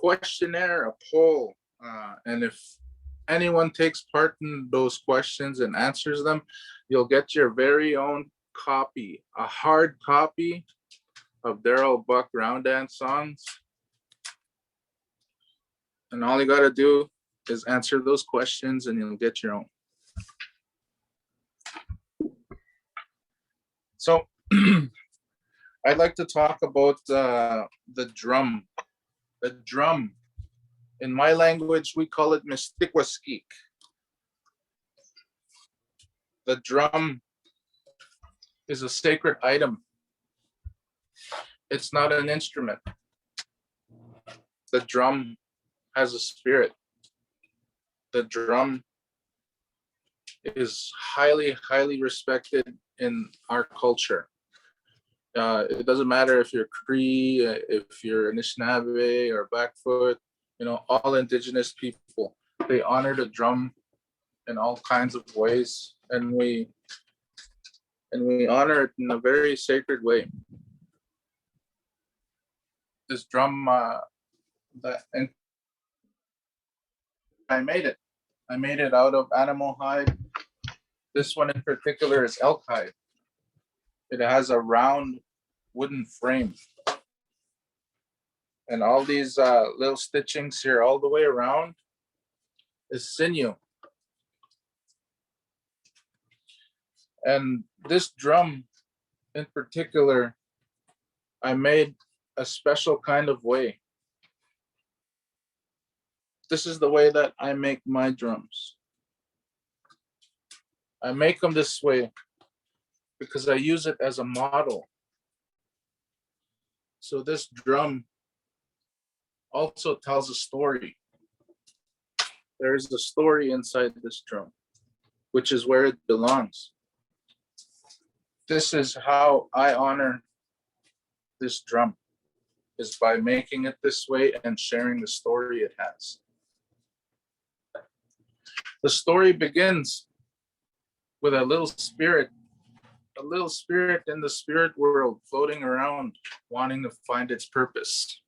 questionnaire, a poll, and if anyone takes part in those questions and answers them, you'll get your very own copy, a hard copy of Darryl Buck Round Dance songs. And all you gotta do is answer those questions and you'll get your own. So I'd like to talk about the drum. The drum. In my language, we call it mistikwaskik. The drum is a sacred item. It's not an instrument. The drum has a spirit. The drum is highly, highly respected in our culture. It doesn't matter if you're Cree, if you're Anishinaabe or Blackfoot, you know, all indigenous people, they honor the drum in all kinds of ways, and we honor it in a very sacred way. This drum, and I made it. I made it out of animal hide. This one in particular is elk hide. It has a round wooden frame. And all these little stitchings here all the way around is sinew. And this drum in particular, I made a special kind of way. This is the way that I make my drums. I make them this way because I use it as a model. So this drum also tells a story. There is a story inside this drum, which is where it belongs. This is how I honor this drum, is by making it this way and sharing the story it has. The story begins with a little spirit in the spirit world floating around, wanting to find its purpose.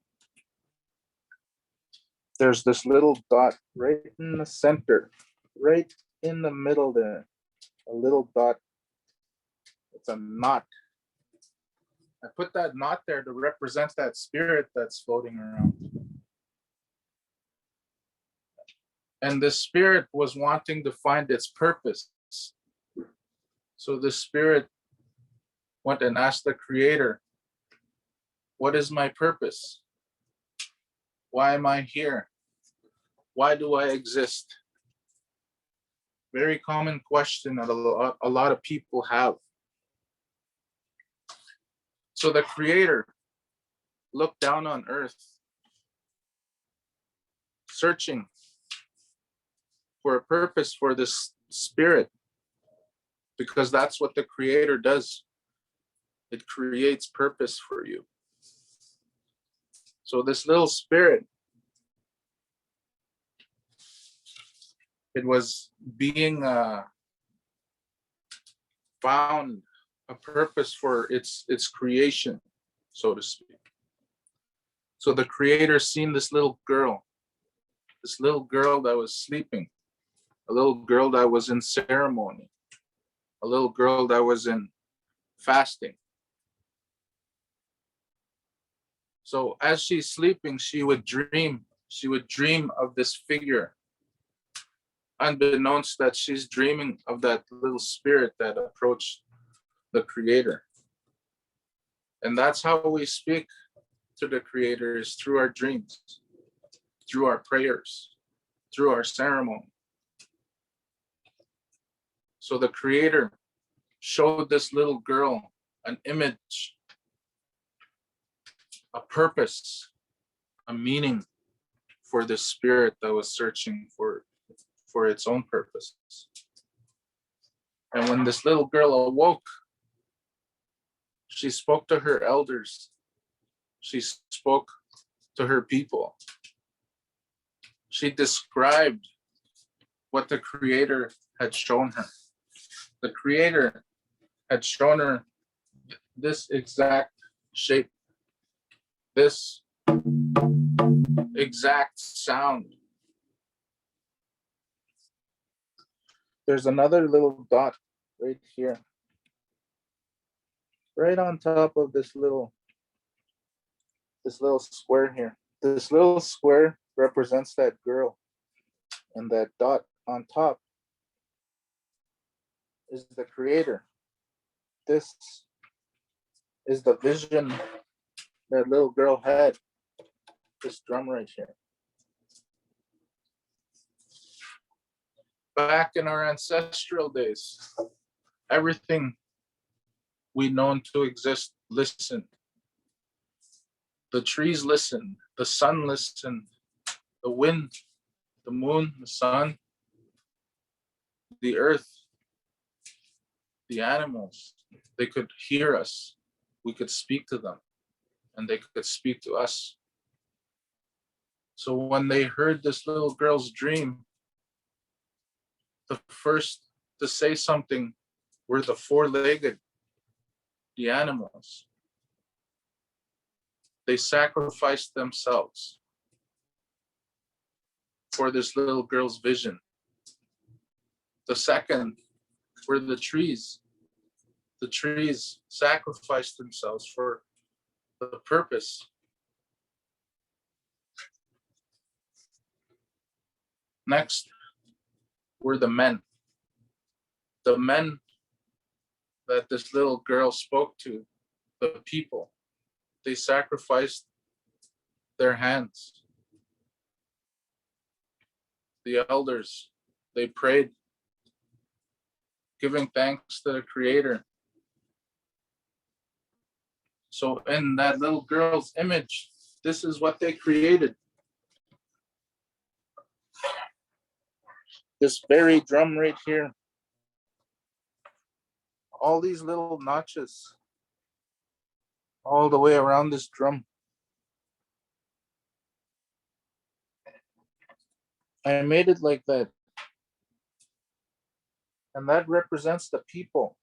There's this little dot right in the center, right in the middle there, a little dot. It's a knot. I put that knot there to represent that spirit that's floating around. And the spirit was wanting to find its purpose. So the spirit went and asked the creator, what is my purpose? Why am I here? Why do I exist? Very common question that a lot of people have. So the creator looked down on earth, searching for a purpose for this spirit, because that's what the creator does. It creates purpose for you. So this little spirit, it was being found a purpose for its creation, so to speak. So the creator seen this little girl that was sleeping, a little girl that was in ceremony, a little girl that was in fasting. So as she's sleeping, she would dream of this figure, unbeknownst that she's dreaming of that little spirit that approached the creator. And that's how we speak to the creator, is through our dreams, through our prayers, through our ceremony. So the creator showed this little girl an image, a purpose, a meaning for the spirit that was searching for its own purpose. And when this little girl awoke, she spoke to her elders. She spoke to her people. She described what the creator had shown her. The creator had shown her this exact shape. This exact sound. There's another little dot right here, right on top of this little square here. This little square represents that girl, and that dot on top is the creator. This is the vision that little girl had. This drum right here. Back in our ancestral days, everything we known to exist listened. The trees listened, the sun listened, the wind, the moon, the sun, the earth, the animals. They could hear us. We could speak to them, and they could speak to us. So when they heard this little girl's dream, the first to say something were the four-legged, the animals. They sacrificed themselves for this little girl's vision. The second were the trees. The trees sacrificed themselves for the purpose. Next were the men. The men that this little girl spoke to, the people. They sacrificed their hands. The elders, they prayed, giving thanks to the Creator. So in that little girl's image, this is what they created. This very drum right here. All these little notches all the way around this drum. I made it like that. And that represents the people.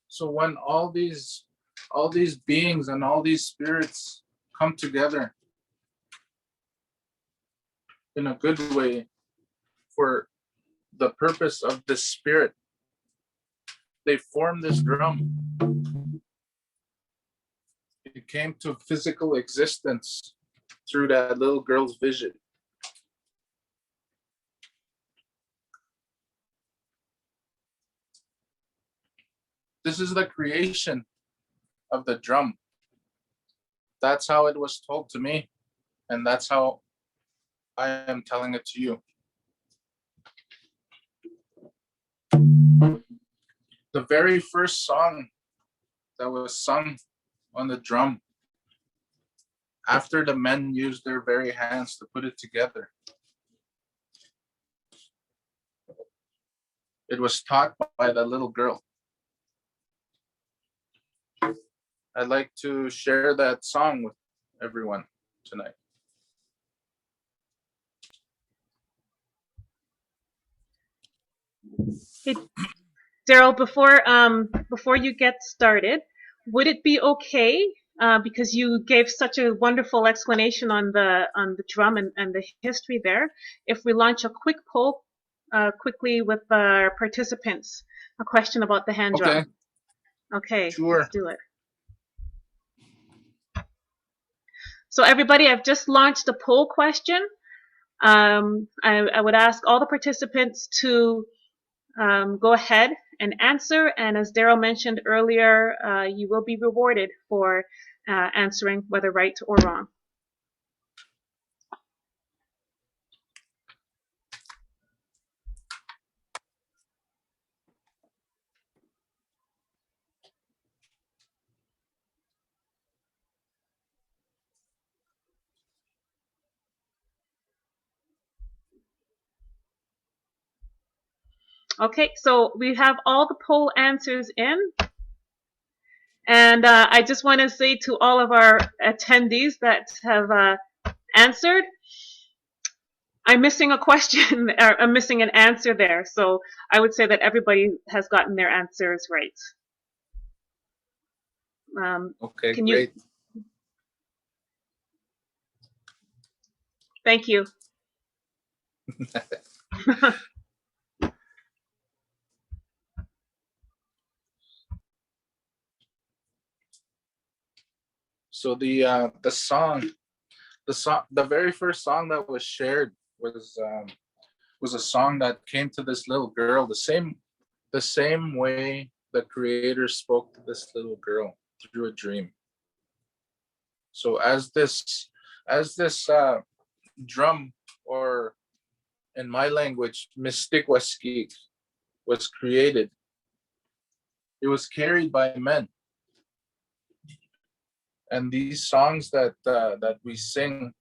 So when all these beings and all these spirits come together in a good way for the purpose of this spirit, they form this drum. It came to physical existence through that little girl's vision. This is the creation of the drum. That's how it was told to me, and that's how I am telling it to you. The very first song that was sung on the drum, after the men used their very hands to put it together, it was taught by the little girl. I'd like to share that song with everyone tonight. Hey, Darryl, before you get started, would it be okay, because you gave such a wonderful explanation on the drum and the history there, if we launch a quick poll quickly with our participants, a question about the hand drum? Okay, sure. Let's do it. So everybody, I've just launched a poll question. I would ask all the participants to go ahead and answer, and as Darryl mentioned earlier, you will be rewarded for answering whether right or wrong. Okay, so we have all the poll answers in. And I just want to say to all of our attendees that have answered, I'm missing a question, or I'm missing an answer there. So I would say that everybody has gotten their answers right. Okay, Can you? great. Thank you. So the very first song that was shared was a song that came to this little girl the same way the creator spoke to this little girl through a dream. So as this drum, or in my language, mystikwaskik, was created, it was carried by men. And these songs that we sing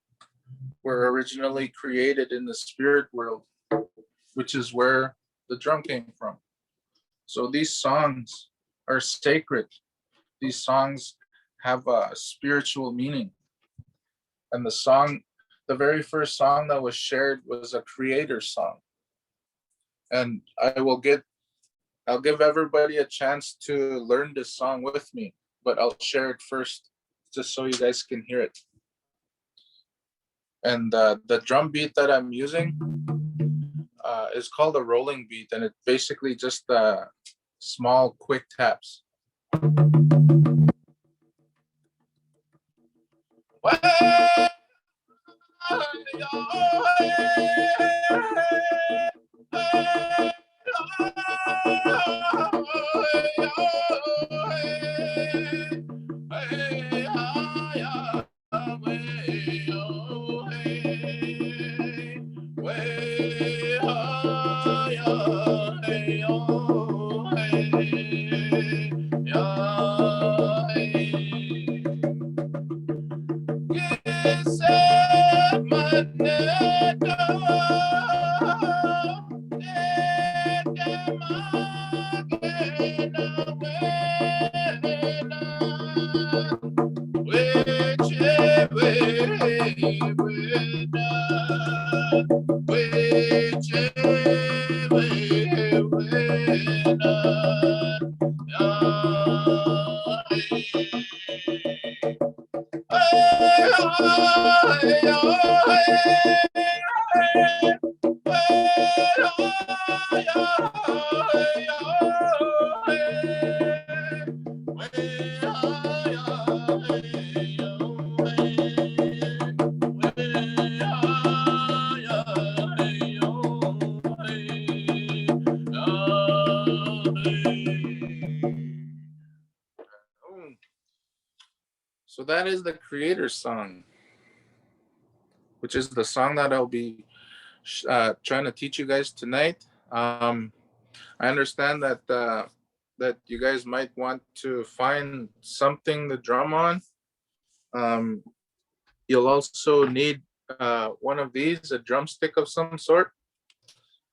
were originally created in the spirit world, which is where the drum came from. So these songs are sacred. These songs have a spiritual meaning. And the very first song that was shared was a creator song. And I'll give everybody a chance to learn this song with me, but I'll share it first just so you guys can hear it. And the drum beat that I'm using is called a rolling beat, and it's basically just small, quick taps. So that is the creator song, which is the song that I'll be trying to teach you guys tonight. I understand that you guys might want to find something to drum on. Um, you'll also need one of these, a drumstick of some sort.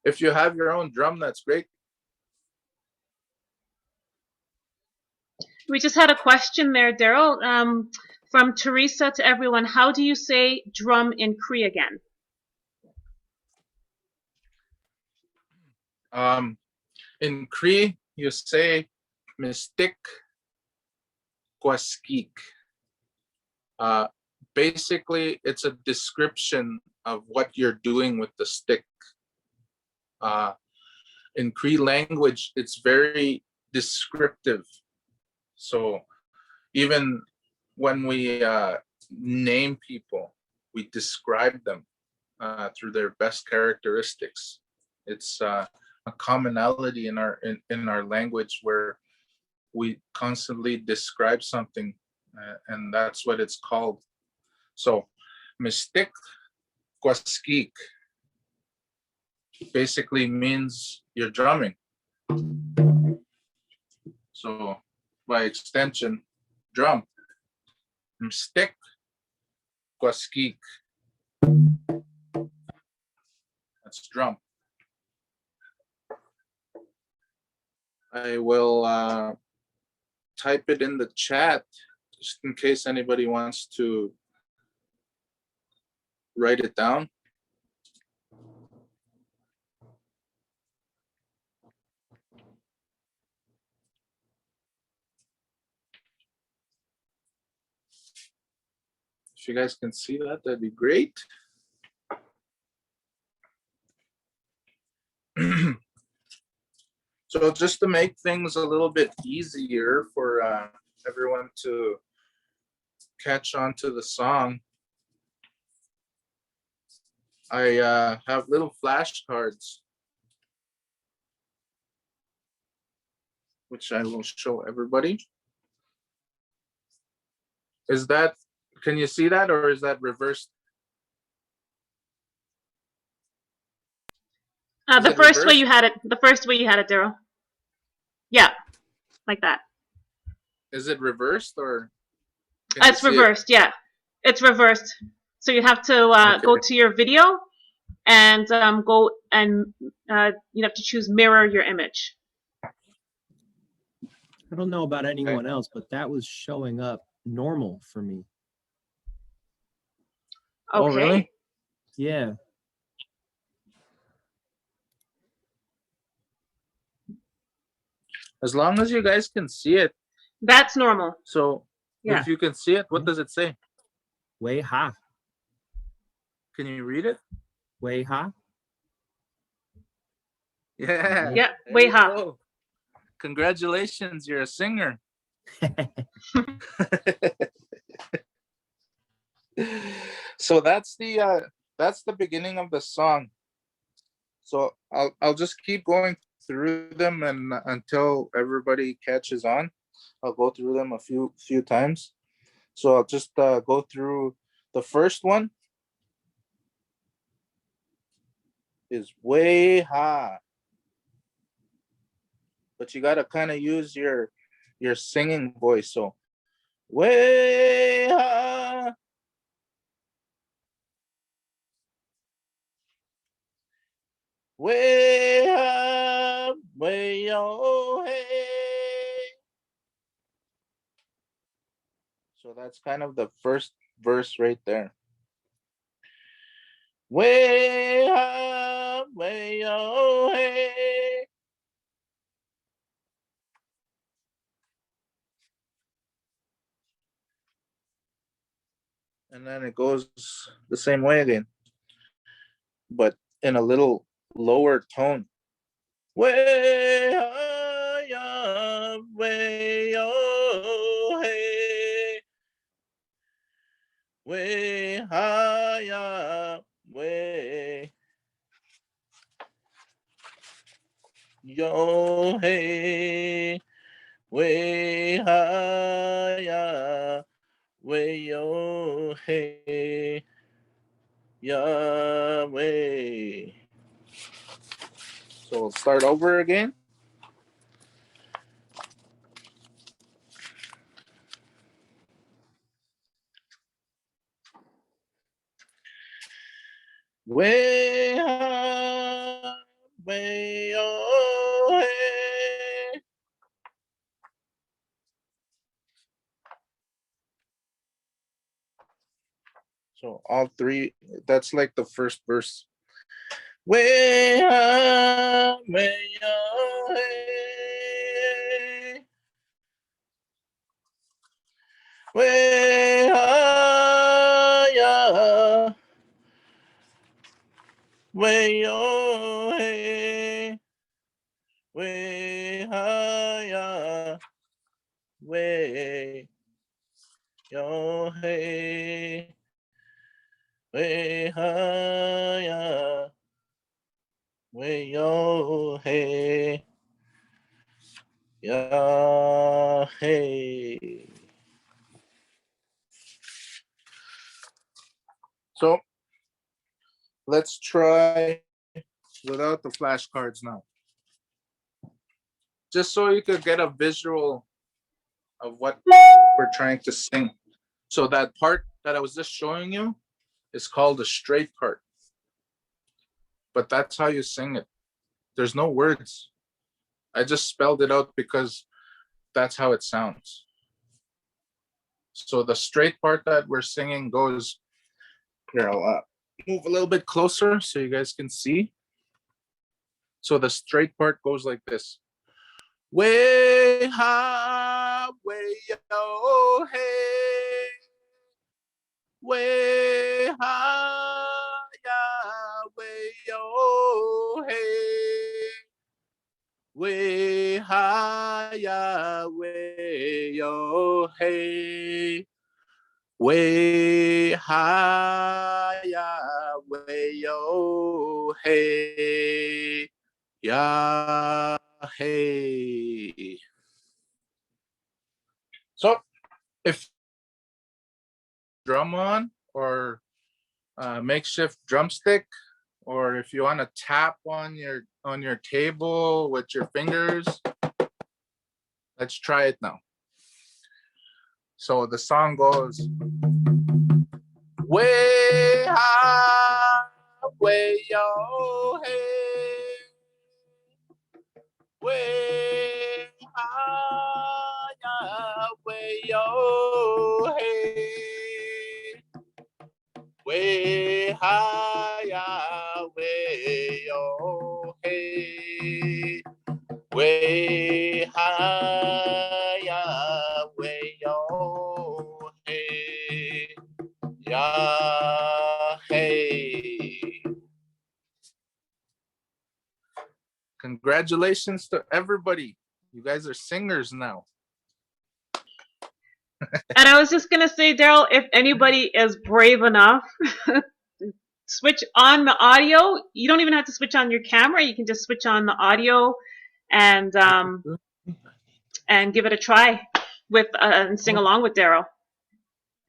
If you have your own drum, that's great. We just had a question there, Darryl, from Teresa to everyone. How do you say drum in Cree again? In Cree, you say mystic kwaskik. Basically, it's a description of what you're doing with the stick. In Cree language, it's very descriptive. So even when we name people, we describe them through their best characteristics. It's a commonality in our language where we constantly describe something, and that's what it's called. So, mystic kwaskik basically means you're drumming. So, by extension, drum. Mystic kwaskik. That's drum. I will type it in the chat just in case anybody wants to write it down. you guys can see that, that'd be great. So just to make things a little bit easier for everyone to catch on to the song, I have little flashcards, which I will show everybody. Is that, can you see that, or is that reversed? The first way you had it, Darryl. Yeah, like that. Is it reversed, or? It's reversed, yeah. It's reversed. So you have to go to your video and go and you have to choose mirror your image. I don't know about anyone else, but that was showing up normal for me. Okay. Oh, really? Yeah. As long as you guys can see it. That's normal. So yeah. If you can see it, what does it say? Way ha. Can you read it? Way ha. Yeah. Yeah, way ha. Congratulations, you're a singer. So that's the beginning of the song. So I'll just keep going through them and until everybody catches on. I'll go through them a few times. So I'll just go through the first one. Is way high. But you gotta kind of use your singing voice. So way high. Way high, way oh hey. So that's kind of the first verse right there. Way high, way oh hey. And then it goes the same way again, but in a little lower tone. Way high, way oh hey. Way high, way yo hey. Way high, way yo hey. Yahweh. So we'll start over again. Way high, way oh hey. So all three, that's like the first verse. Way high, way oh hey. Way high, way oh hey. Way high, way yo hey. Way high, way yo hey. Ya hey. So let's try without the flashcards now. Just so you could get a visual of what we're trying to sing. So that part that I was just showing you is called the straight part. But that's how you sing it. There's no words. I just spelled it out because that's how it sounds. So the straight part that we're singing goes, here, I'll move a little bit closer so you guys can see. So the straight part goes like this. Way high, way oh hey. way higher, way oh hey, way higher, way oh hey, way higher, way oh hey, yeah hey. So if drum on or makeshift drumstick, or if you want to tap on your table with your fingers, let's try it now. So the song goes way high, way oh hey, way higher, way oh hey, way higher, way oh hey, way higher, way oh hey, yeah hey. Congratulations to everybody. You guys are singers now. And I was just gonna say, Darryl, if anybody is brave enough, switch on the audio. You don't even have to switch on your camera. You can just switch on the audio and give it a try with and sing along with Darryl.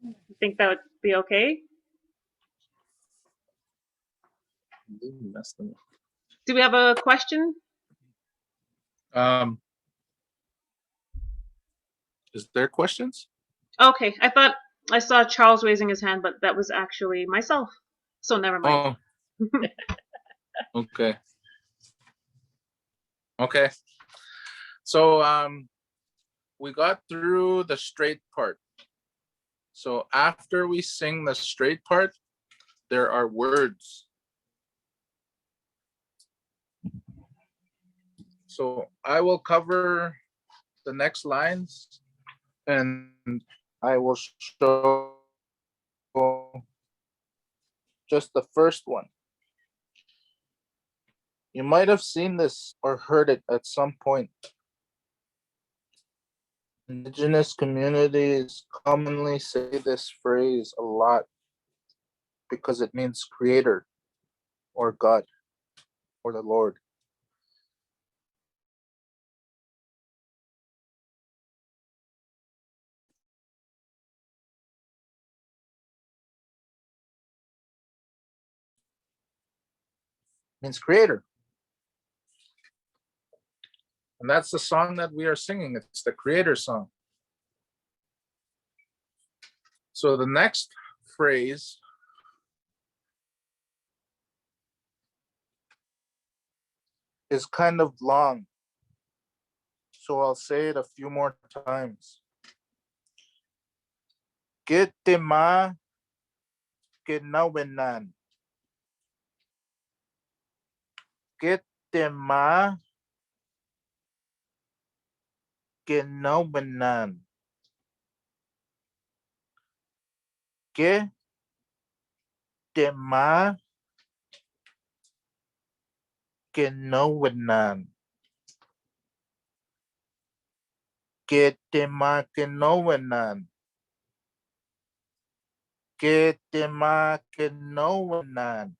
You think that would be okay? Do we have a question? Is there questions? Okay, I thought I saw Charles raising his hand, but that was actually myself. So never mind. Oh, okay. Okay. So we got through the straight part. So after we sing the straight part, there are words. So I will cover the next lines and I will show just the first one. You might have seen this or heard it at some point. Indigenous communities commonly say this phrase a lot because it means creator or God or the Lord. Means creator. And that's the song that we are singing. It's the creator song. So the next phrase is kind of long. So I'll say it a few more times. Kitema kinawinan. Kitema kinawinan. Kitema kinawinan. Kitema kinawinan. Kitema kinawinan.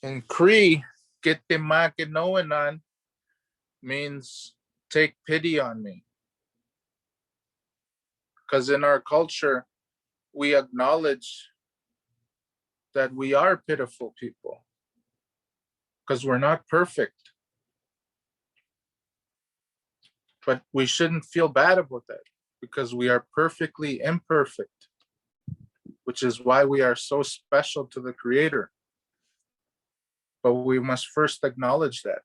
In Cree, Kitema kinawinan means take pity on me. Because in our culture, we acknowledge that we are pitiful people because we're not perfect. But we shouldn't feel bad about that because we are perfectly imperfect, which is why we are so special to the Creator. But we must first acknowledge that.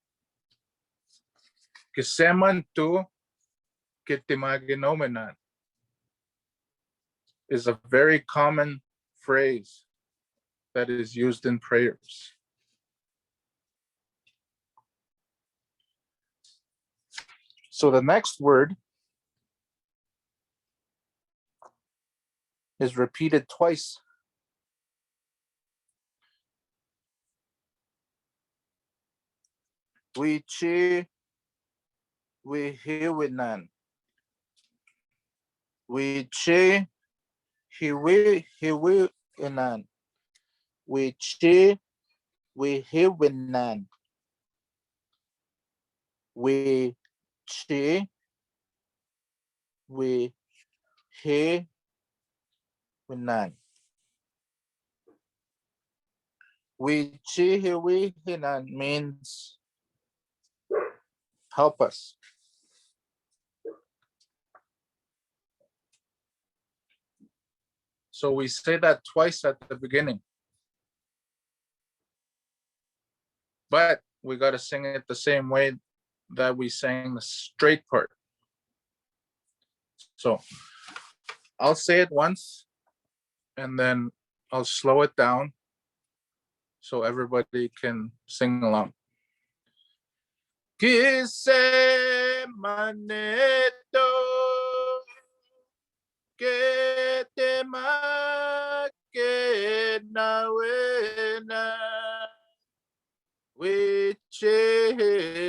Kiseman tu kitimaginomenan is a very common phrase that is used in prayers. So the next word is repeated twice. We chi, we hiwinan. We chi, hiwinan. We chi, we hiwinan. We chi, we hiwinan. We chi, hiwinan means help us. So we say that twice at the beginning. But we got to sing it the same way that we sang the straight part. So I'll say it once and then I'll slow it down so everybody can sing along. Kise maneto que te ma que na wena wiche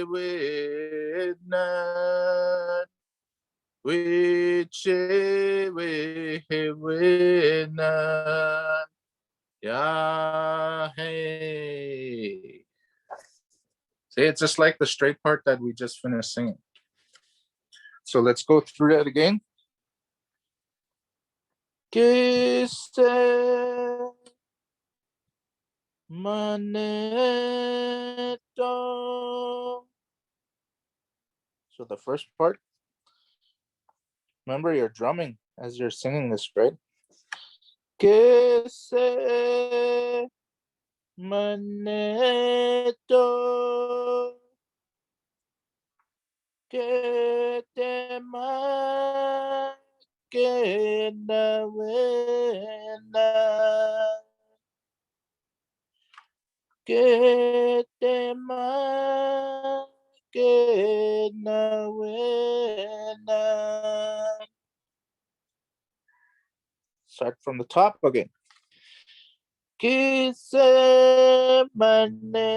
wena wiche wena ya hey. See, it's just like the straight part that we just finished singing. So let's go through that again. Kise maneto. So the first part, remember you're drumming as you're singing this, right? Kise maneto que te ma que na wena que te ma que na wena. Start from the top again. Kise maneto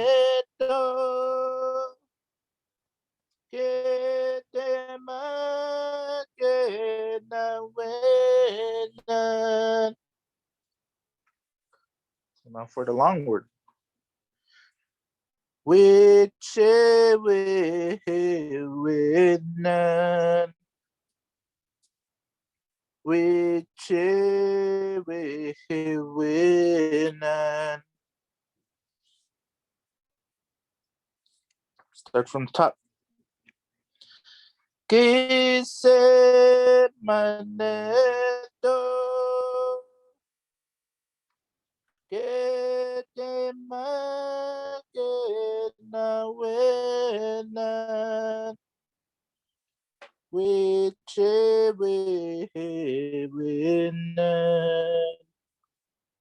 que te ma que na wena. Now for the long word. Which winan. Which winan. Start from the top. Kise maneto que te ma que na wena which winan.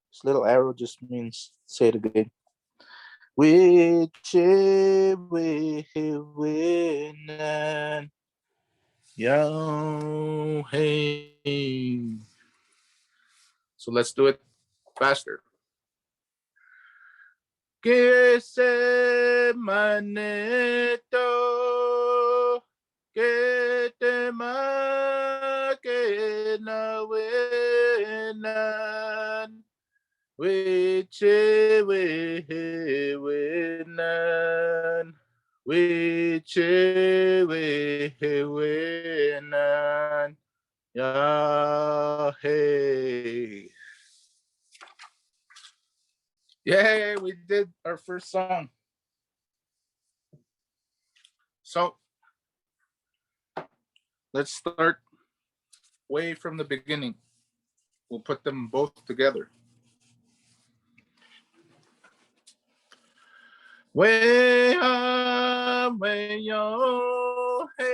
This little arrow just means say it again. Which winan. Yo, hey. So let's do it faster. Que se maneto que te ma que na wenan which winan which winan. Yeah, hey. Yay, we did our first song. So let's start way from the beginning. We'll put them both together. Way up, way yo, hey.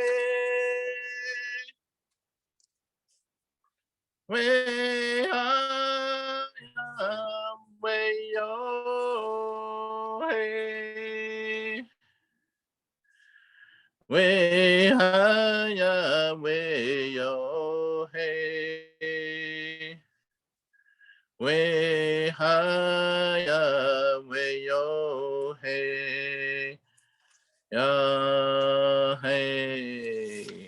Way up, way yo, hey. Way high, way yo, hey. we haya we yo hey ya hey.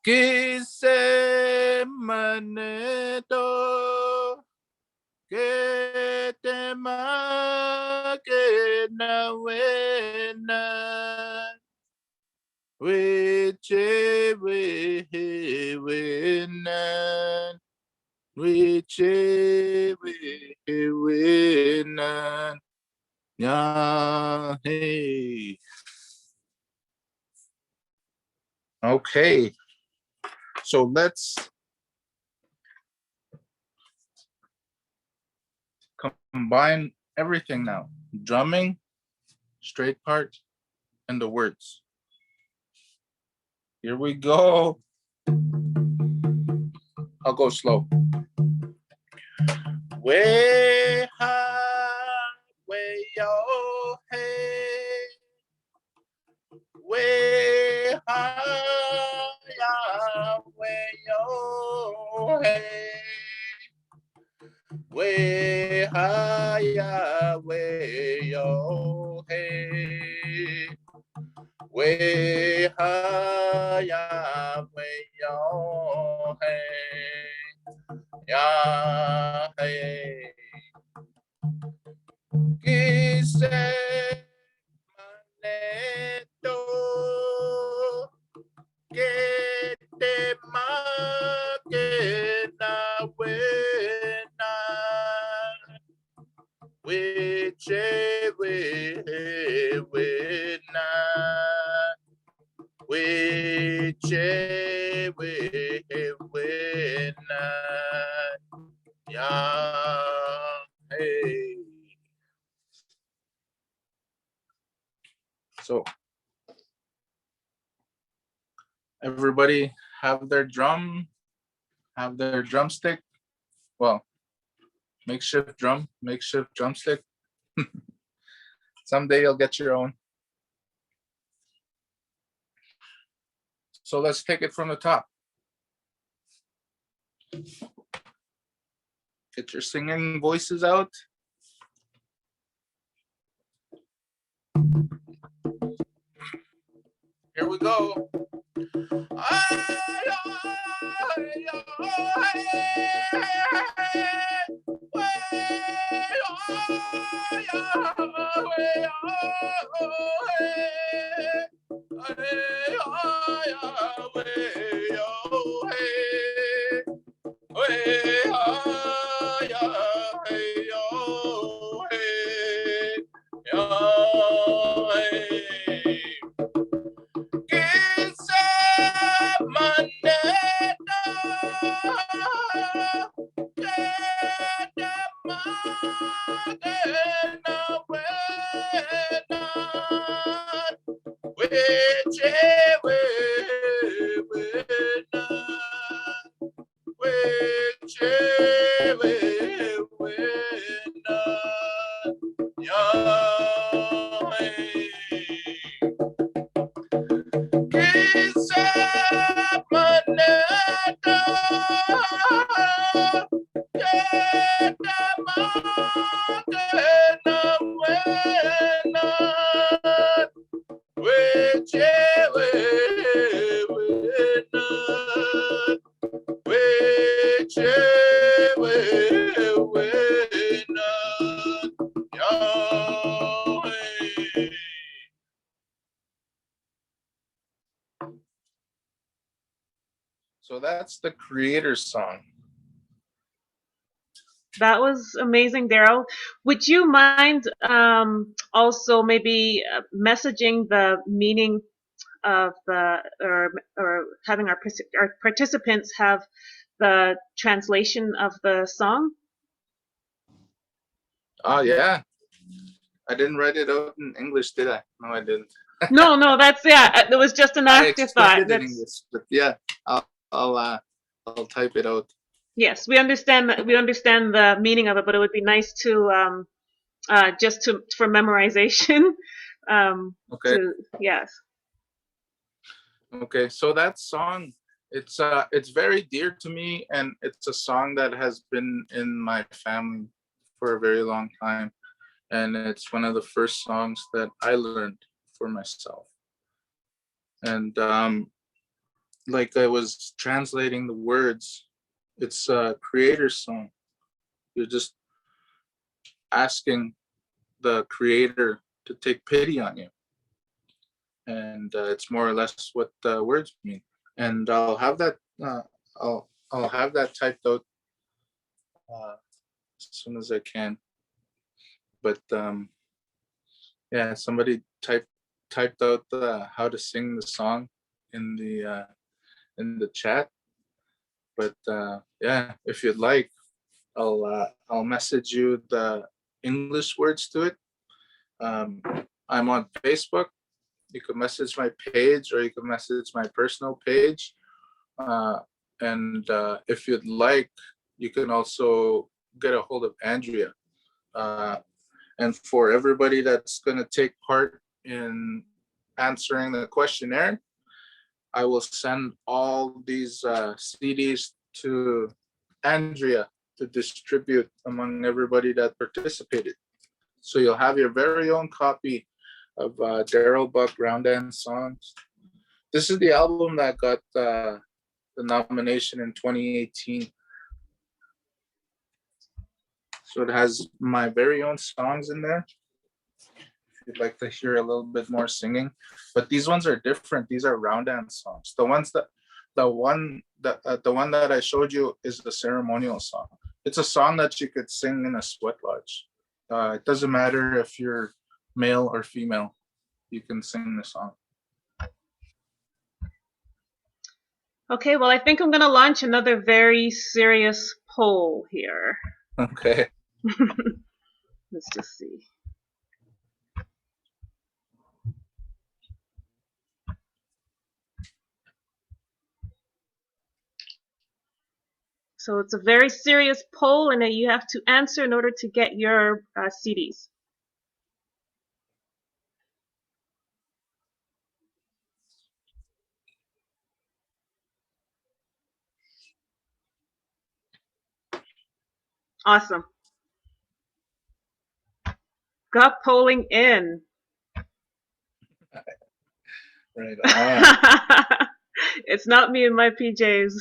Kise maneto que te ma que na wena wiche we wena wiche we wena ya hey. Okay, so let's combine everything now. Drumming, straight part, and the words. Here we go. I'll go slow. Way high, way yo, hey. Way high, way yo, hey. Way high, way yo, hey. Way high, way yo, hey. Ya, hey. Quise maneto que te maque na buena. Wiche we wena, wiche we wena, ya hey. So everybody have their drum, have their drumstick. Well, makeshift drum, makeshift drumstick. Someday you'll get your own. So let's take it from the top. Get your singing voices out. Here we go. So that's the Creator's song. That was amazing, Darryl. Would you mind also maybe messaging the meaning of the, or having our participants have the translation of the song? Oh yeah, I didn't write it out in English, did I? No, I didn't. No, that's, yeah. It was just an I afterthought. explained it in English, but yeah, I'll type it out. Yes, we understand the meaning of it, but it would be nice to just for memorization. Okay. Yes. Okay, so that song It's very dear to me, and it's a song that has been in my family for a very long time, and it's one of the first songs that I learned for myself. And like I was translating the words, it's a creator song. You're just asking the creator to take pity on you, and it's more or less what the words mean. And I'll have that typed out as soon as I can. But yeah, somebody typed out how to sing the song in the chat. But yeah, if you'd like, I'll message you the English words to it. I'm on Facebook. You can message my page, or you can message my personal page. And if you'd like, you can also get a hold of Andrea. And for everybody that's going to take part in answering the questionnaire, I will send all these CDs to Andrea to distribute among everybody that participated. So you'll have your very own copy of Darryl Buck Round Dance Songs. This is the album that got the nomination in 2018. So it has my very own songs in there. If you'd like to hear a little bit more singing, but these ones are different. These are round dance songs. The one that I showed you is the ceremonial song. It's a song that you could sing in a sweat lodge. It doesn't matter if you're male or female. You can sing the song. Okay, well, I think I'm going to launch another very serious poll here. Okay. Let's just see. So it's a very serious poll, and you have to answer in order to get your CDs. Awesome. Got polling in. Right on. It's not me in my PJs.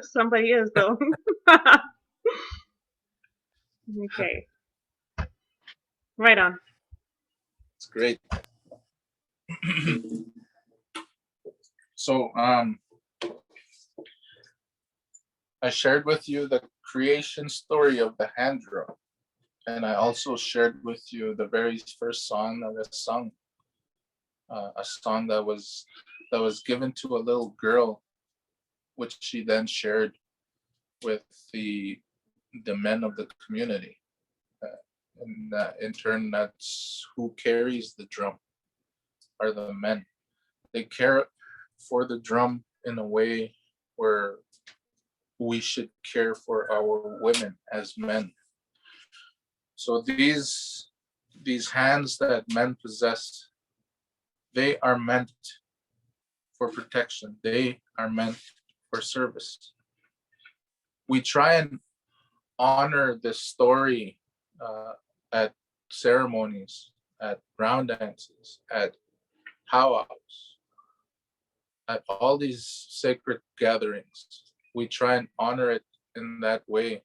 Somebody is, though. Okay. Right on. It's great. So I shared with you the creation story of the hand drum, and I also shared with you the very first song that I sung, a song that was given to a little girl, which she then shared with the men of the community. And in turn, that's who carries the drum, are the men. They care for the drum in a way where we should care for our women as men. So these hands that men possess, they are meant for protection. They are meant for service. We try and honor this story at ceremonies, at round dances, at powwows, at all these sacred gatherings. We try and honor it in that way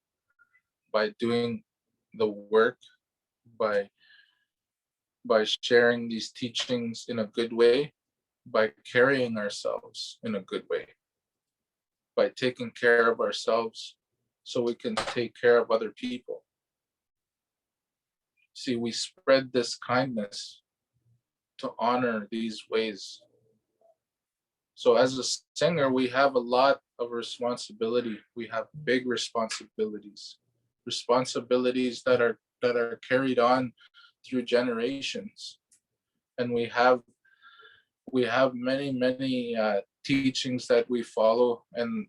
by doing the work, by sharing these teachings in a good way, by carrying ourselves in a good way, by taking care of ourselves so we can take care of other people. See, we spread this kindness to honor these ways. So as a singer, we have a lot of responsibility. We have big responsibilities that are carried on through generations. And we have many teachings that we follow, and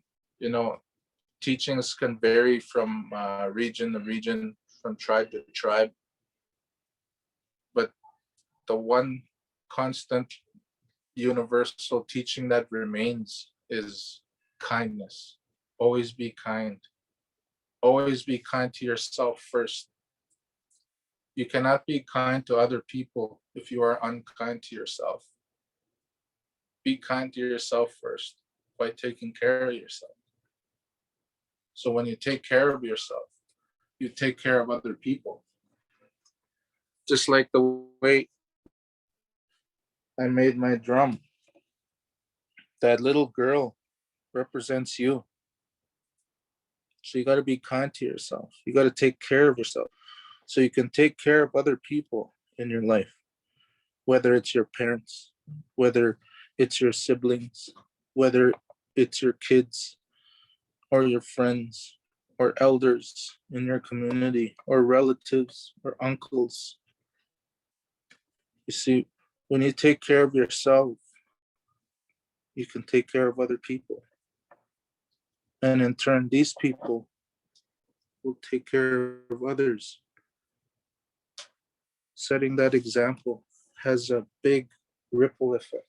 teachings can vary from region to region, from tribe to tribe. But the one constant universal teaching that remains is kindness. Always be kind. Always be kind to yourself first. You cannot be kind to other people if you are unkind to yourself. Be kind to yourself first by taking care of yourself. So when you take care of yourself, you take care of other people. Just like the way I made my drum. That little girl represents you. So you got to be kind to yourself. You got to take care of yourself so you can take care of other people in your life, whether it's your parents, whether it's your siblings, whether it's your kids or your friends or elders in your community or relatives or uncles. You see, when you take care of yourself, you can take care of other people. And in turn, these people will take care of others. Setting that example has a big ripple effect.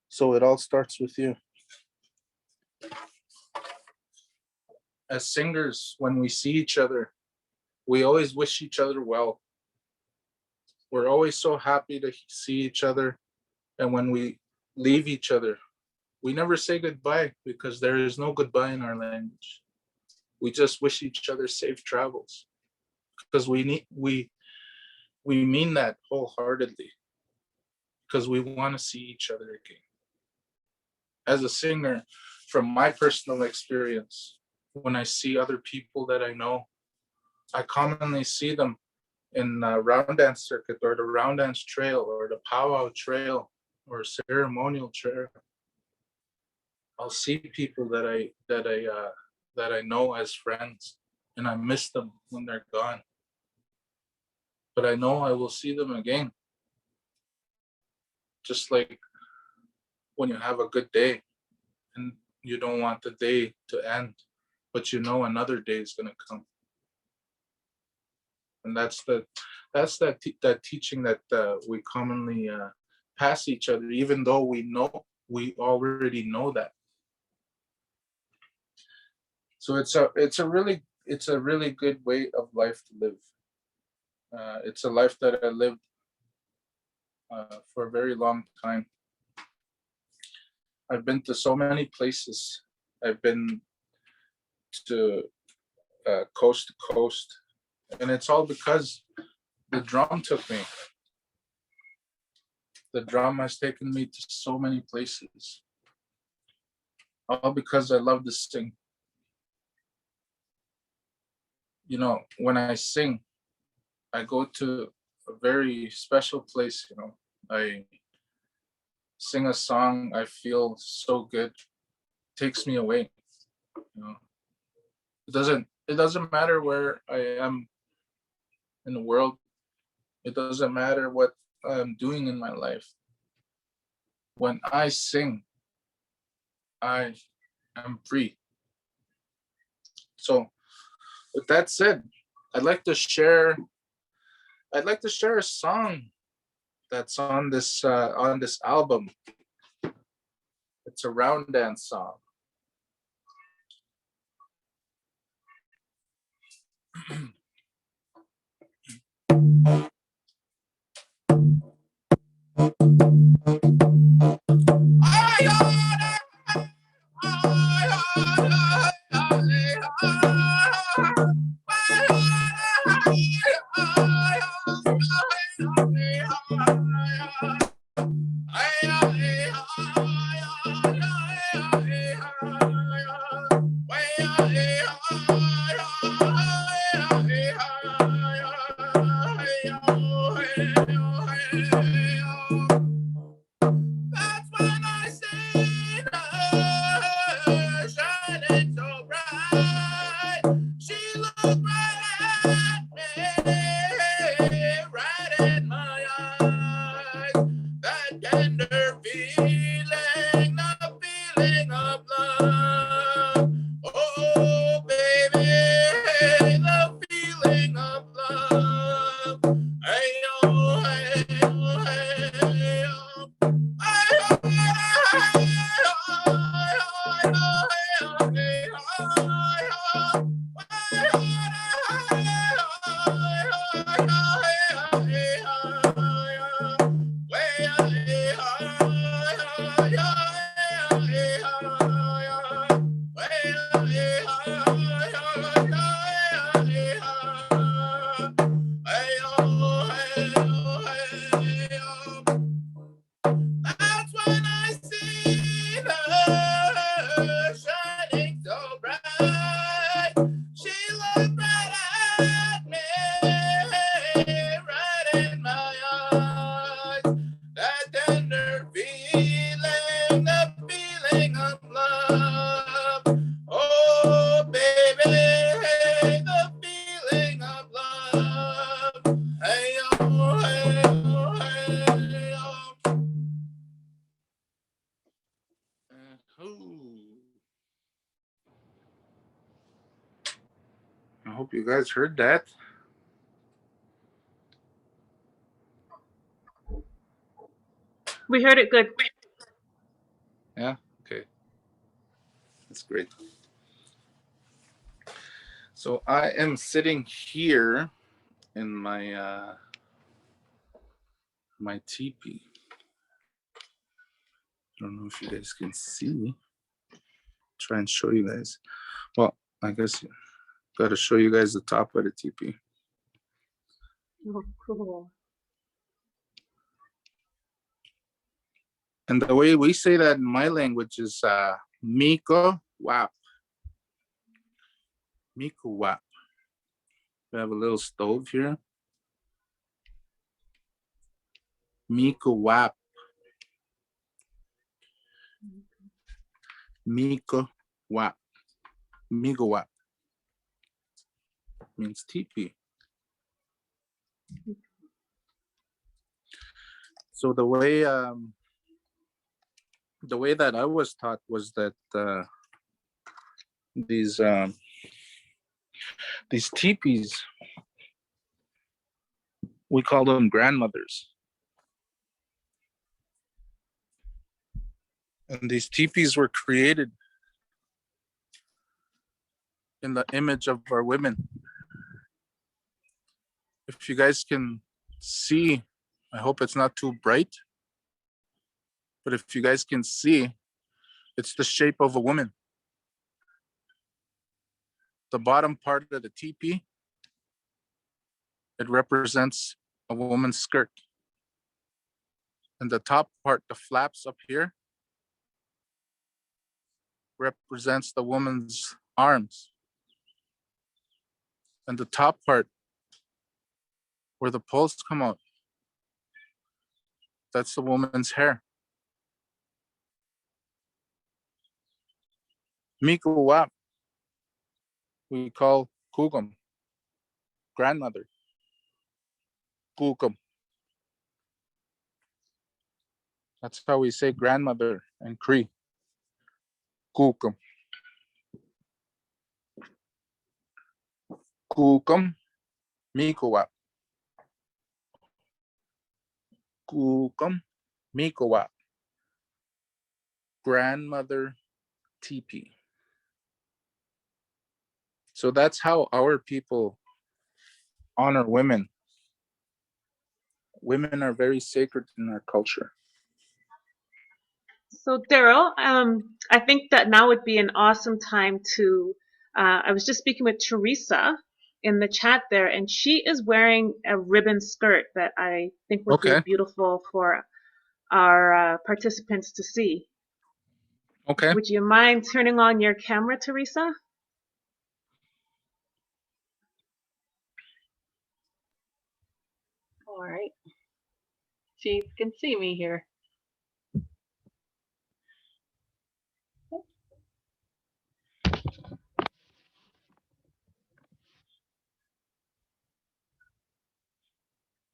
So it all starts with you. As singers, when we see each other, we always wish each other well. We're always so happy to see each other. And when we leave each other, we never say goodbye because there is no goodbye in our language. We just wish each other safe travels because we mean that wholeheartedly because we want to see each other again. As a singer, from my personal experience, when I see other people that I know, I commonly see them in the round dance circuit or the round dance trail or the powwow trail or ceremonial trail. I'll see people that I know as friends, and I miss them when they're gone. But I know I will see them again. Just like when you have a good day and you don't want the day to end, but you know another day is gonna come. And that's that teaching that we commonly pass each other, even though we already know that. So it's a really good way of life to live. It's a life that I lived for a very long time. I've been to so many places. I've been to coast to coast, and it's all because the drum took me. The drum has taken me to so many places, all because I love to sing. You know, when I sing, I go to a very special place. You know, I sing a song, I feel so good, takes me away. You know, it doesn't matter where I am in the world. It doesn't matter what I'm doing in my life. When I sing, I am free. So with that said, I'd like to share a song that's on this album. It's a round dance song. hope you guys heard that. We heard it good. Yeah, okay. That's great. So I am sitting here in my my teepee. I don't know if you guys can see. Try and show you guys. Well, I guess got to show you guys the top of the teepee. Oh, cool. And the way we say that in my language is Miko Wap. Miko Wap. We have a little stove here. Miko Wap. Miko Wap. Miko Wap. Means teepee. So the way that I was taught was that these teepees, we call them grandmothers. And these teepees were created in the image of our women. If you guys can see, I hope it's not too bright, but if you guys can see, it's the shape of a woman. The bottom part of the teepee, it represents a woman's skirt. And the top part, the flaps up here, represents the woman's arms. And the top part, where the poles come out, that's the woman's hair. Miko Wap, we call Kugum, grandmother. Kugum. That's how we say grandmother in Cree. Kugum. Kugum, Miko Wap. Kugum, Miko Wap. Grandmother teepee. So that's how our people honor women. Women are very sacred in our culture. So Darryl, I think that now would be an awesome time to. I was just speaking with Teresa in the chat there, and she is wearing a ribbon skirt that I think would be Okay. beautiful for our participants to see. Okay. Would you mind turning on your camera, Teresa? All right. So you can see me here.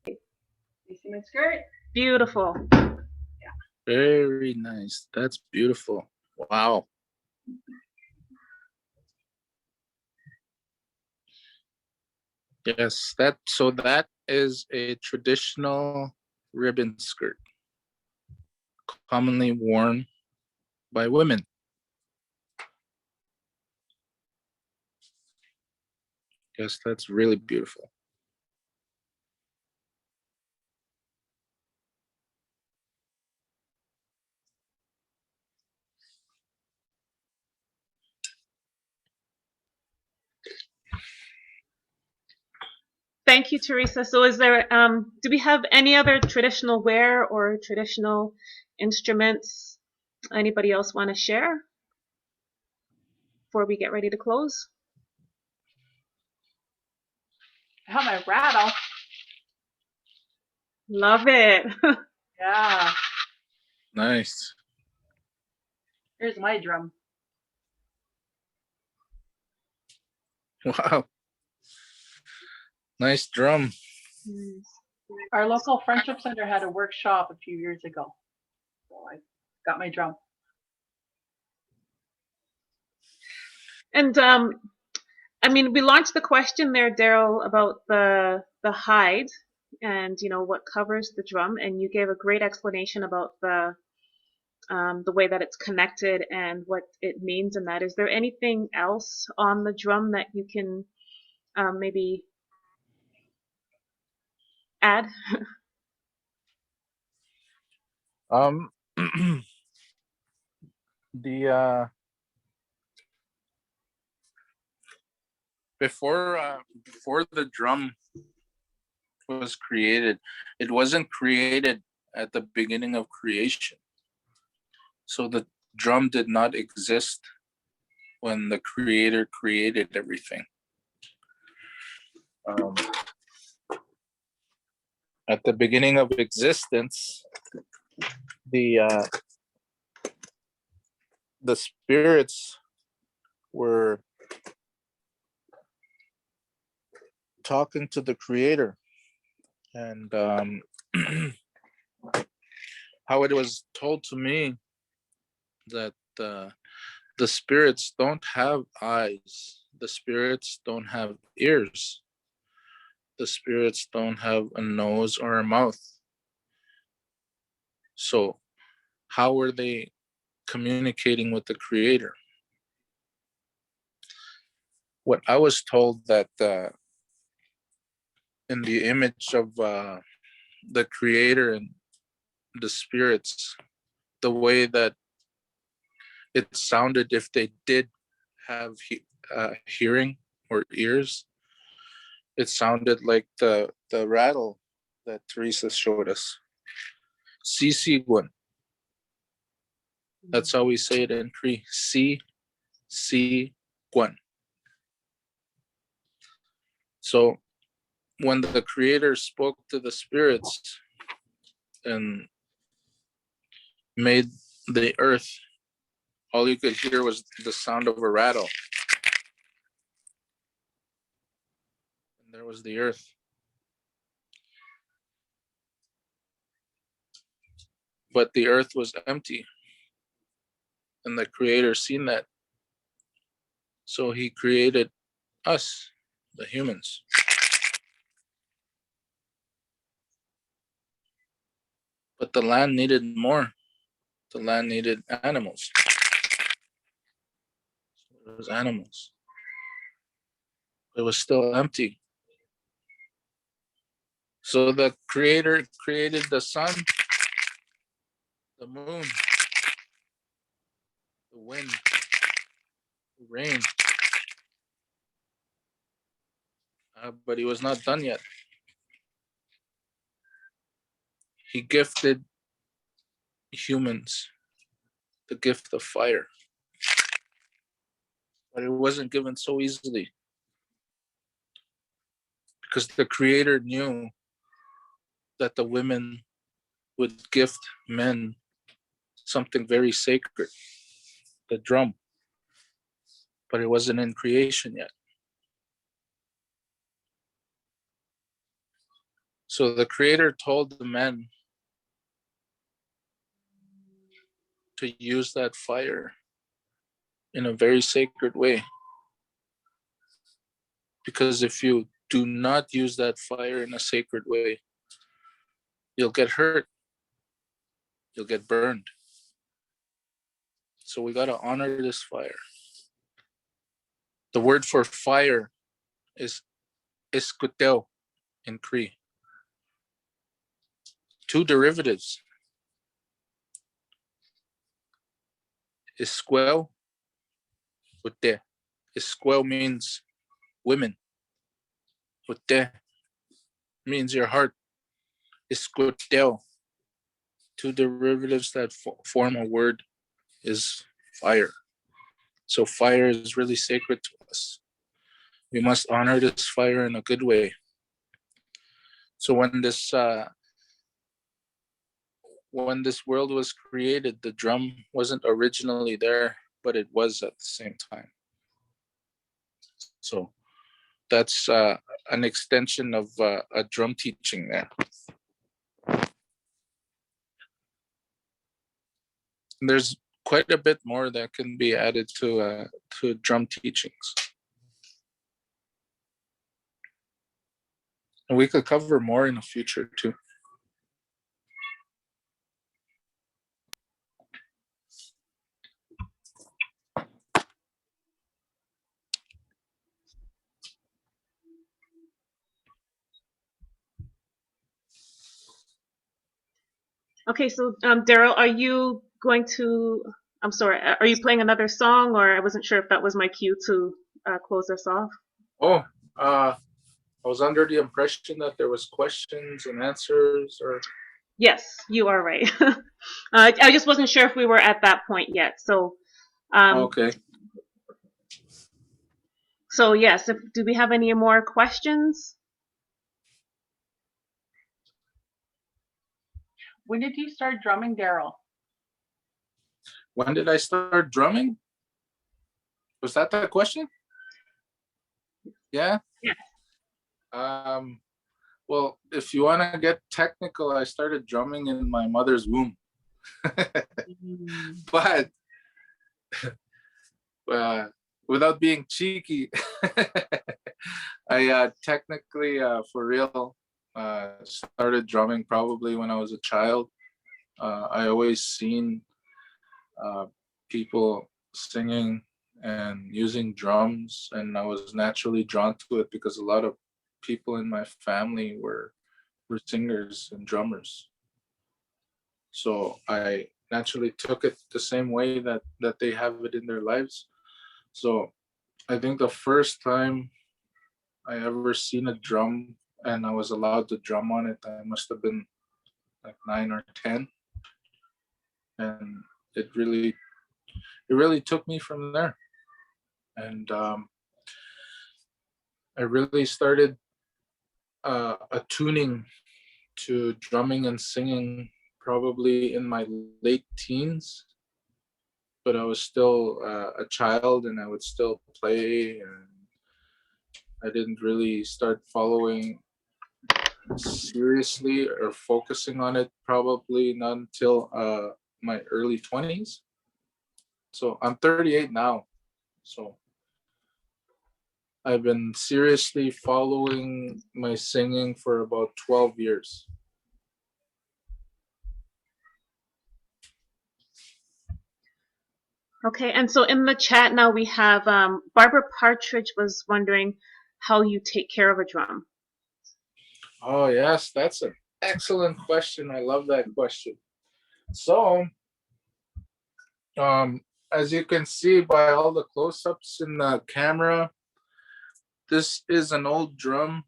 You see my skirt? Beautiful. Very nice. That's beautiful. Wow. Yes, that is a traditional ribbon skirt, commonly worn by women. Yes, that's really beautiful. Thank you, Teresa. So is there, do we have any other traditional wear or traditional instruments anybody else want to share before we get ready to close? I have my rattle. Love it. Yeah. Nice. Here's my drum. Wow. Nice drum. Our local friendship center had a workshop a few years ago. So I got my drum. I mean, we launched the question there, Darryl, about the hide and what covers the drum, and you gave a great explanation about the way that it's connected and what it means and that. Is there anything else on the drum that you can maybe add? Um, the before the drum was created, it wasn't created at the beginning of creation. So the drum did not exist when the creator created everything. Um, at the beginning of existence, the the spirits were talking to the creator, and how it was told to me that the spirits don't have eyes, the spirits don't have ears, the spirits don't have a nose or a mouth. So how are they communicating with the creator? What I was told, that in the image of the creator and the spirits, the way that it sounded, if they did have hearing or ears, it sounded like the rattle that Teresa showed us. CC1. That's how we say it in Cree. CC1. So when the creator spoke to the spirits and made the earth, all you could hear was the sound of a rattle. And there was the earth. But the earth was empty. And the creator seen that. So he created us, the humans. But the land needed more. The land needed animals. It was animals. It was still empty. So the creator created the sun, the moon, the wind, the rain. But he was not done yet. He gifted humans the gift of fire. But it wasn't given so easily. Because the creator knew that the women would gift men something very sacred, the drum. But it wasn't in creation yet. So the creator told the men to use that fire in a very sacred way. Because if you do not use that fire in a sacred way, you'll get hurt. You'll get burned. So we got to honor this fire. The word for fire is escuteo in Cree. Two derivatives. Esquel, ute. Esquel means women. Ute means your heart. Escuteo. Two derivatives that form a word is fire. So fire is really sacred to us. We must honor this fire in a good way. So when this world was created, the drum wasn't originally there, but it was at the same time. So that's an extension of a drum teaching there. And there's quite a bit more that can be added to drum teachings. And we could cover more in the future too. Okay, so Darryl, are you going to? I'm sorry. Are you playing another song, or I wasn't sure if that was my cue to close us off? Oh, I was under the impression that there was questions and answers, or Yes, you are right. I just wasn't sure if we were at that point yet. So, okay. so yes. Do we have any more questions? When did you start drumming, Darryl? When did I start drumming? Was that the question? Yeah. Yes. Well, if you want to get technical, I started drumming in my mother's womb. But without being cheeky, I technically, for real, started drumming probably when I was a child. I always seen people singing and using drums, and I was naturally drawn to it because a lot of people in my family were singers and drummers. So I naturally took it the same way that they have it in their lives. So I think the first time I ever seen a drum and I was allowed to drum on it, I must have been like 9 or 10, and it really took me from there. And I really started attuning to drumming and singing probably in my late teens, but I was still a child and I would still play, and I didn't really start following seriously or focusing on it probably not until my early 20s. So I'm 38 now. So I've been seriously following my singing for about 12 years. Okay, and so in the chat now we have Barbara Partridge was wondering how you take care of a drum. Oh, yes, that's an excellent question. I love that question. So, as you can see by all the close-ups in the camera, this is an old drum.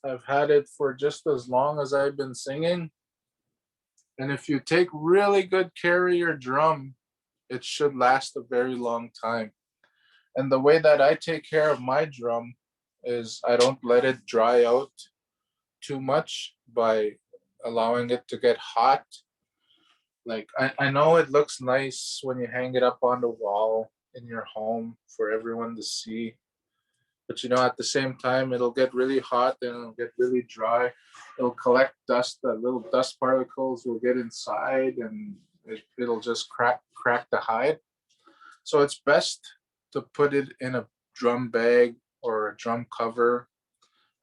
I've had it for just as long as I've been singing. And if you take really good care of your drum, it should last a very long time. And the way that I take care of my drum is I don't let it dry out too much by allowing it to get hot. Like I know it looks nice when you hang it up on the wall in your home for everyone to see. But at the same time, it'll get really hot and it'll get really dry. It'll collect dust, the little dust particles will get inside, and it'll just crack the hide. So it's best to put it in a drum bag or a drum cover.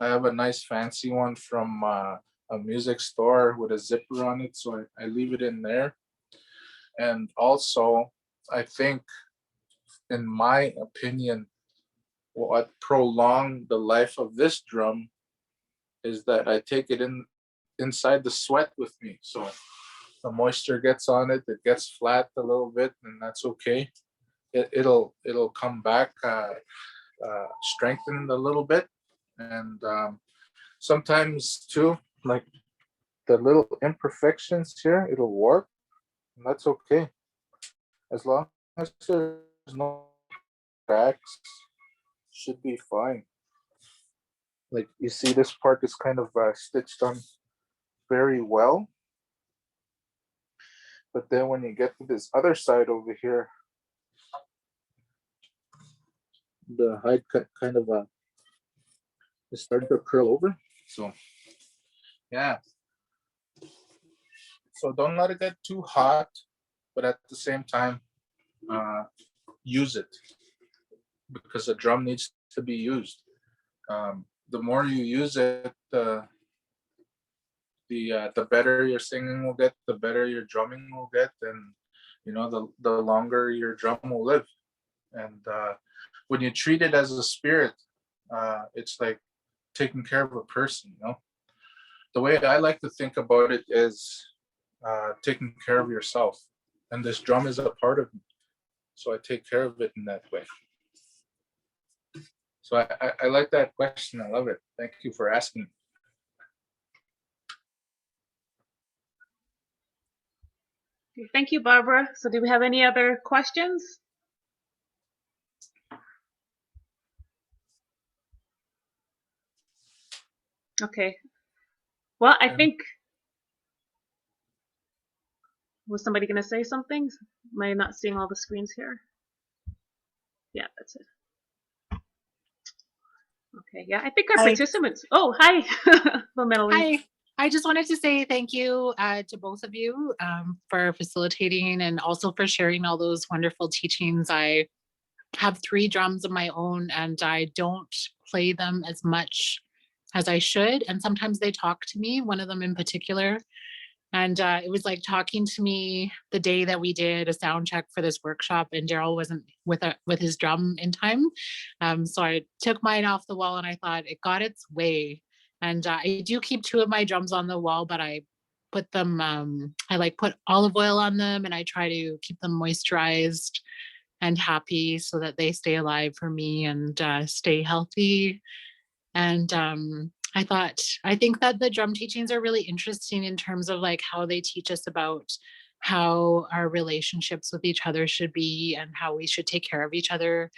I have a nice fancy one from a music store with a zipper on it, so I leave it in there. And also, I think, in my opinion, what prolonged the life of this drum is that I take it inside the sweat with me. So the moisture gets on it, it gets flat a little bit, and that's okay. It'll come back strengthened a little bit. And sometimes too, like the little imperfections here, it'll warp, and that's okay. As long as there's no cracks, should be fine. Like you see, this part is kind of stitched on very well. But then when you get to this other side over here, the hide kind of it started to curl over. So yeah. So don't let it get too hot, but at the same time, use it, because a drum needs to be used. the more you use it, the better your singing will get, the better your drumming will get, and the longer your drum will live. And when you treat it as a spirit, it's like taking care of a person. The way I like to think about it is taking care of yourself, and this drum is a part of me, so I take care of it in that way. So I like that question. I love it. Thank you for asking. Thank you, Barbara. So do we have any other questions? Okay. Well, I think, was somebody going to say something? Am I not seeing all the screens here? Yeah, that's it. Okay, yeah, I think our Hi. participants. Oh, hi, Melanie. Hi. I just wanted to say thank you to both of you for facilitating and also for sharing all those wonderful teachings. I have 3 drums of my own and I don't play them as much as I should. And sometimes they talk to me, one of them in particular. And it was like talking to me the day that we did a sound check for this workshop, and Darryl wasn't with his drum in time. So I took mine off the wall, and I thought it got its way. And I do keep 2 of my drums on the wall, but I put them. I like put olive oil on them, and I try to keep them moisturized and happy so that they stay alive for me and stay healthy. And I think that the drum teachings are really interesting in terms of like how they teach us about how our relationships with each other should be and how we should take care of each other.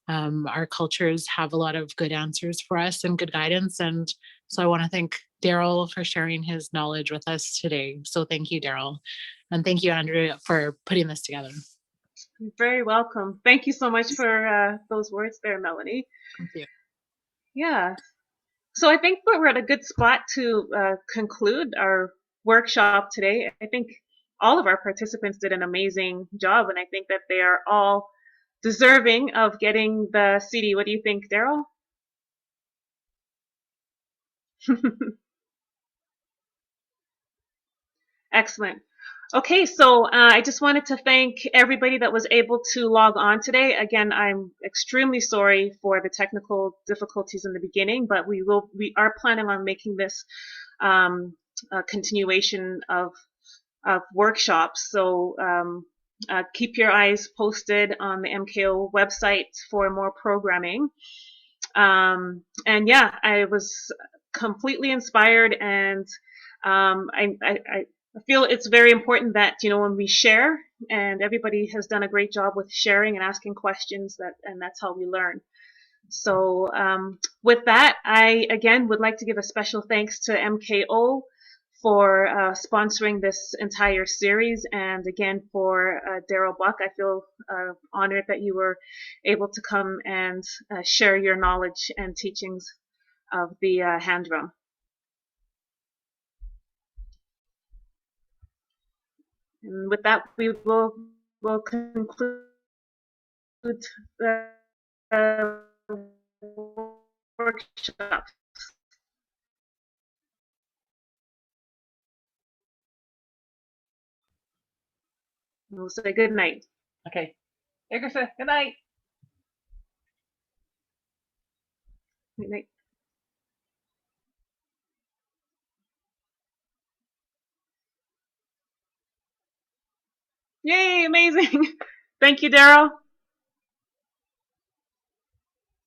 Our cultures have a lot of good answers for us and good guidance. And so I want to thank Darryl for sharing his knowledge with us today. So thank you, Darryl. And thank you, Andrea, for putting this together. You're very welcome. Thank you so much for those words there, Melanie. Thank you. Yeah. So I think we're at a good spot to conclude our workshop today. I think all of our participants did an amazing job, and I think that they are all deserving of getting the CD. What do you think, Darryl? Excellent. Okay, so I just wanted to thank everybody that was able to log on today. Again, I'm extremely sorry for the technical difficulties in the beginning, but we are planning on making this a continuation of workshops. So keep your eyes posted on the MKO website for more programming. And yeah, I was completely inspired, and I feel it's very important that, when we share, and everybody has done a great job with sharing and asking questions, and that's how we learn. So with that, I again would like to give a special thanks to MKO for sponsoring this entire series, and again for Darryl Buck. I feel honored that you were able to come and share your knowledge and teachings of the hand drum. And with that, we will conclude the workshop. We'll say good night. Okay. Good night. Good night. Yay, amazing. Thank you, Darryl.